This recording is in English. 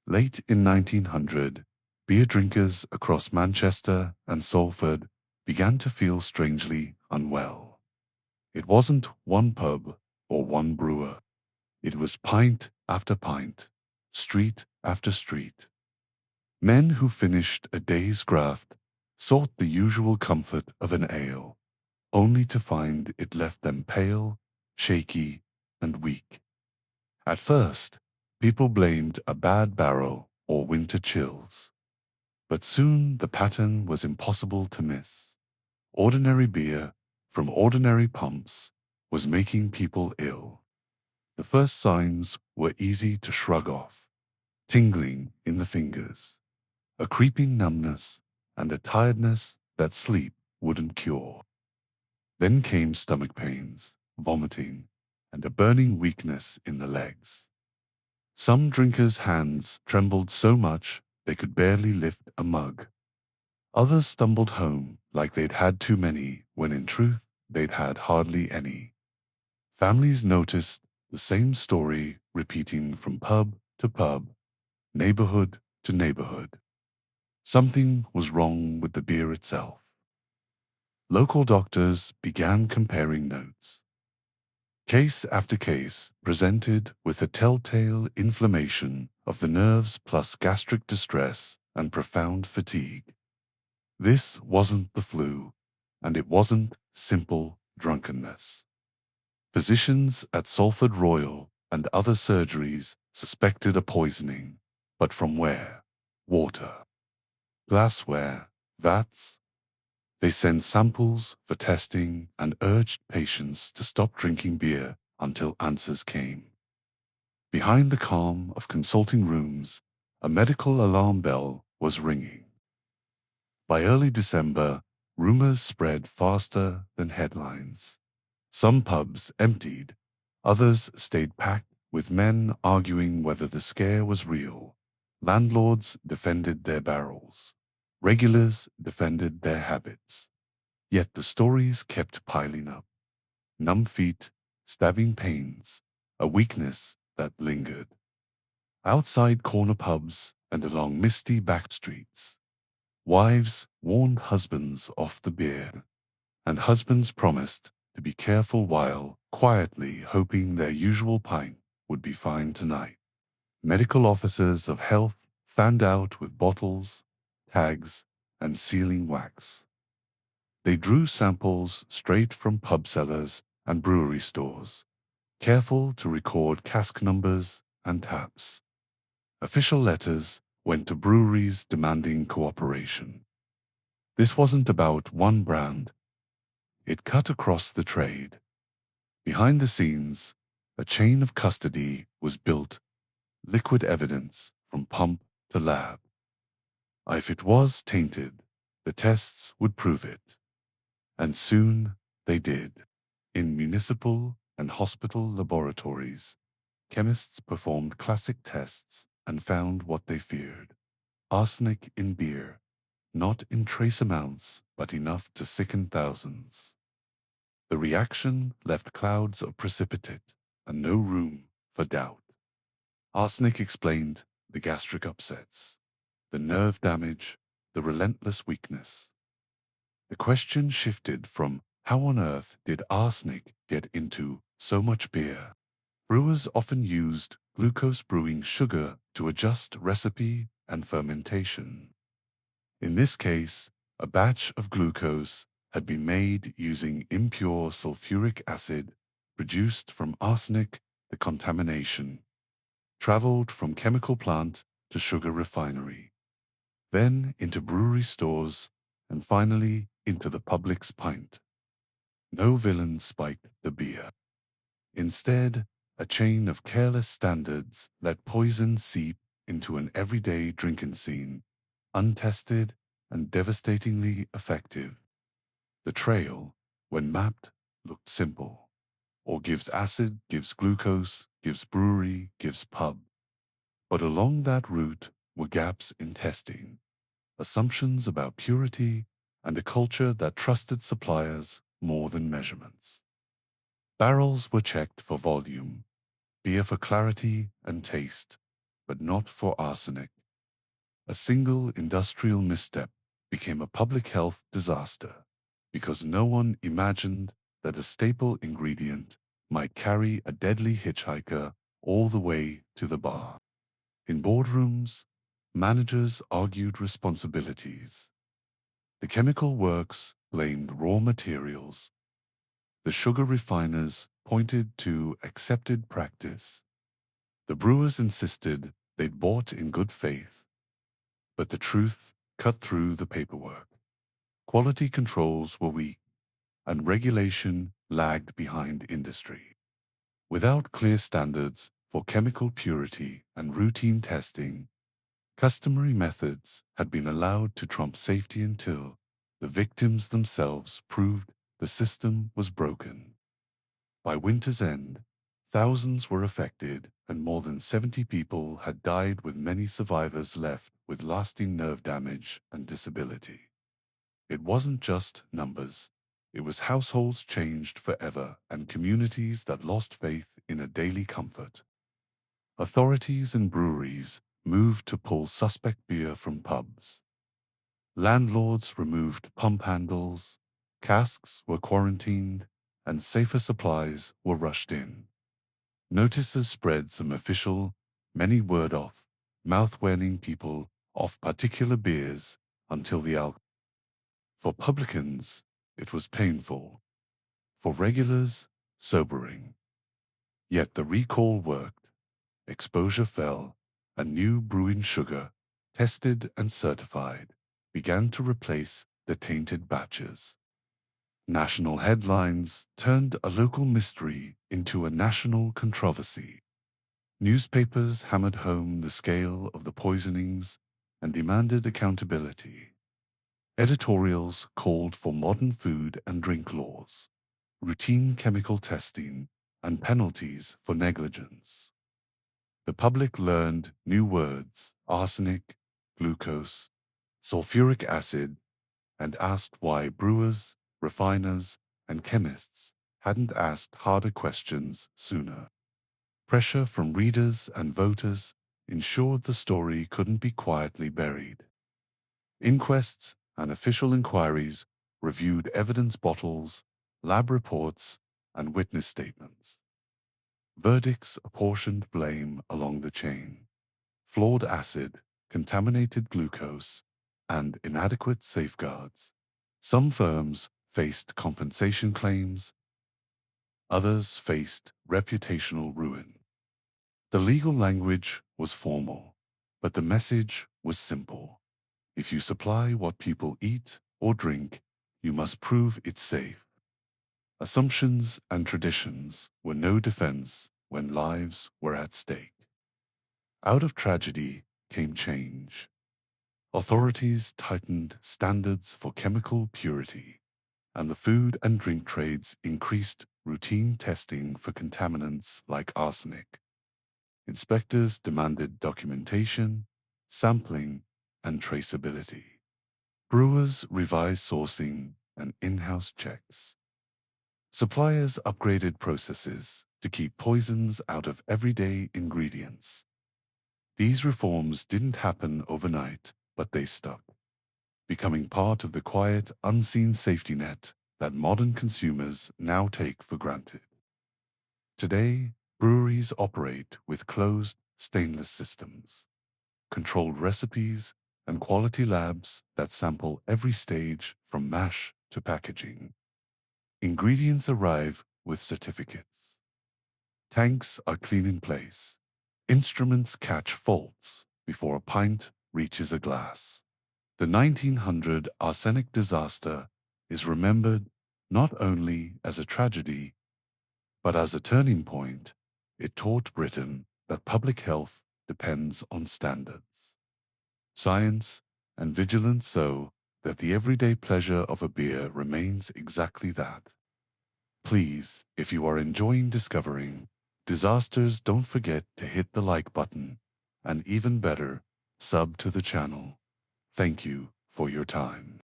Late in 1900, beer drinkers across Manchester and Salford began to feel strangely unwell. It wasn't one pub or one brewer. It was pint after pint, street after street. Men who finished a day's graft sought the usual comfort of an ale, only to find it left them pale, shaky, and weak. At first, people blamed a bad barrel or winter chills. But soon the pattern was impossible to miss. Ordinary beer from ordinary pumps was making people ill. The first signs were easy to shrug off: tingling in the fingers, a creeping numbness, and a tiredness that sleep wouldn't cure. Then came stomach pains, vomiting, and a burning weakness in the legs. Some drinkers' hands trembled so much they could barely lift a mug. Others stumbled home like they'd had too many, when in truth they'd had hardly any. Families noticed the same story repeating from pub to pub, neighborhood to neighborhood. Something was wrong with the beer itself. Local doctors began comparing notes. Case after case presented with a telltale inflammation of the nerves plus gastric distress and profound fatigue. This wasn't the flu, and it wasn't simple drunkenness. Physicians at Salford Royal and other surgeries suspected a poisoning, but from where? Water, glassware, vats. They sent samples for testing and urged patients to stop drinking beer until answers came. Behind the calm of consulting rooms, a medical alarm bell was ringing. By early December, rumors spread faster than headlines. Some pubs emptied, others stayed packed with men arguing whether the scare was real. Landlords defended their barrels. Regulars defended their habits. Yet the stories kept piling up. Numb feet, stabbing pains, a weakness that lingered. Outside corner pubs and along misty back streets, wives warned husbands off the beer, and husbands promised to be careful while quietly hoping their usual pint would be fine tonight. Medical officers of health fanned out with bottles, tags, and sealing wax. They drew samples straight from pub cellars and brewery stores, careful to record cask numbers and taps. Official letters went to breweries demanding cooperation. This wasn't about one brand. It cut across the trade. Behind the scenes, a chain of custody was built, liquid evidence from pump to lab. If it was tainted, the tests would prove it. And soon they did. In municipal and hospital laboratories, chemists performed classic tests and found what they feared: arsenic in beer, not in trace amounts, but enough to sicken thousands. The reaction left clouds of precipitate and no room for doubt. Arsenic explained the gastric upsets, the nerve damage, the relentless weakness. The question shifted from how on earth did arsenic get into so much beer? Brewers often used glucose brewing sugar to adjust recipe and fermentation. In this case, a batch of glucose had been made using impure sulfuric acid produced from arsenic. The contamination traveled from chemical plant to sugar refinery, then into brewery stores, and finally into the public's pint. No villain spiked the beer. Instead, a chain of careless standards let poison seep into an everyday drinking scene, untested and devastatingly effective. The trail, when mapped, looked simple. Or gives acid, gives glucose, gives brewery, gives pub. But along that route were gaps in testing, assumptions about purity, and a culture that trusted suppliers more than measurements. Barrels were checked for volume, beer for clarity and taste, but not for arsenic. A single industrial misstep became a public health disaster because no one imagined that a staple ingredient might carry a deadly hitchhiker all the way to the bar. In boardrooms, managers argued responsibilities. The chemical works blamed raw materials. The sugar refiners pointed to accepted practice. The brewers insisted they'd bought in good faith, but the truth cut through the paperwork. Quality controls were weak, and regulation lagged behind industry. Without clear standards for chemical purity and routine testing, customary methods had been allowed to trump safety until the victims themselves proved the system was broken. By winter's end, thousands were affected and more than 70 people had died, with many survivors left with lasting nerve damage and disability. It wasn't just numbers. It was households changed forever and communities that lost faith in a daily comfort. Authorities and breweries moved to pull suspect beer from pubs. Landlords removed pump handles, casks were quarantined, and safer supplies were rushed in. Notices spread some official, many word off, mouth warning people off particular beers until the alcohol. For publicans, it was painful. For regulars, sobering. Yet the recall worked. Exposure fell, and new brewing sugar, tested and certified, began to replace the tainted batches. National headlines turned a local mystery into a national controversy. Newspapers hammered home the scale of the poisonings and demanded accountability. Editorials called for modern food and drink laws, routine chemical testing, and penalties for negligence. The public learned new words: arsenic, glucose, sulfuric acid, and asked why brewers, refiners, and chemists hadn't asked harder questions sooner. Pressure from readers and voters ensured the story couldn't be quietly buried. Inquests and official inquiries reviewed evidence bottles, lab reports, and witness statements. Verdicts apportioned blame along the chain: flawed acid, contaminated glucose, and inadequate safeguards. Some firms faced compensation claims, others faced reputational ruin. The legal language was formal, but the message was simple. If you supply what people eat or drink, you must prove it's safe. Assumptions and traditions were no defense when lives were at stake. Out of tragedy came change. Authorities tightened standards for chemical purity, and the food and drink trades increased routine testing for contaminants like arsenic. Inspectors demanded documentation, sampling, and traceability. Brewers revised sourcing and in-house checks. Suppliers upgraded processes to keep poisons out of everyday ingredients. These reforms didn't happen overnight, but they stuck, becoming part of the quiet, unseen safety net that modern consumers now take for granted. Today, breweries operate with closed, stainless systems, controlled recipes, and quality labs that sample every stage from mash to packaging. Ingredients arrive with certificates. Tanks are clean in place. Instruments catch faults before a pint reaches a glass. The 1900 arsenic disaster is remembered not only as a tragedy, but as a turning point. It taught Britain that public health depends on standards, science, and vigilance, so that the everyday pleasure of a beer remains exactly that. Please, if you are enjoying discovering disasters, don't forget to hit the like button, and even better, sub to the channel. Thank you for your time.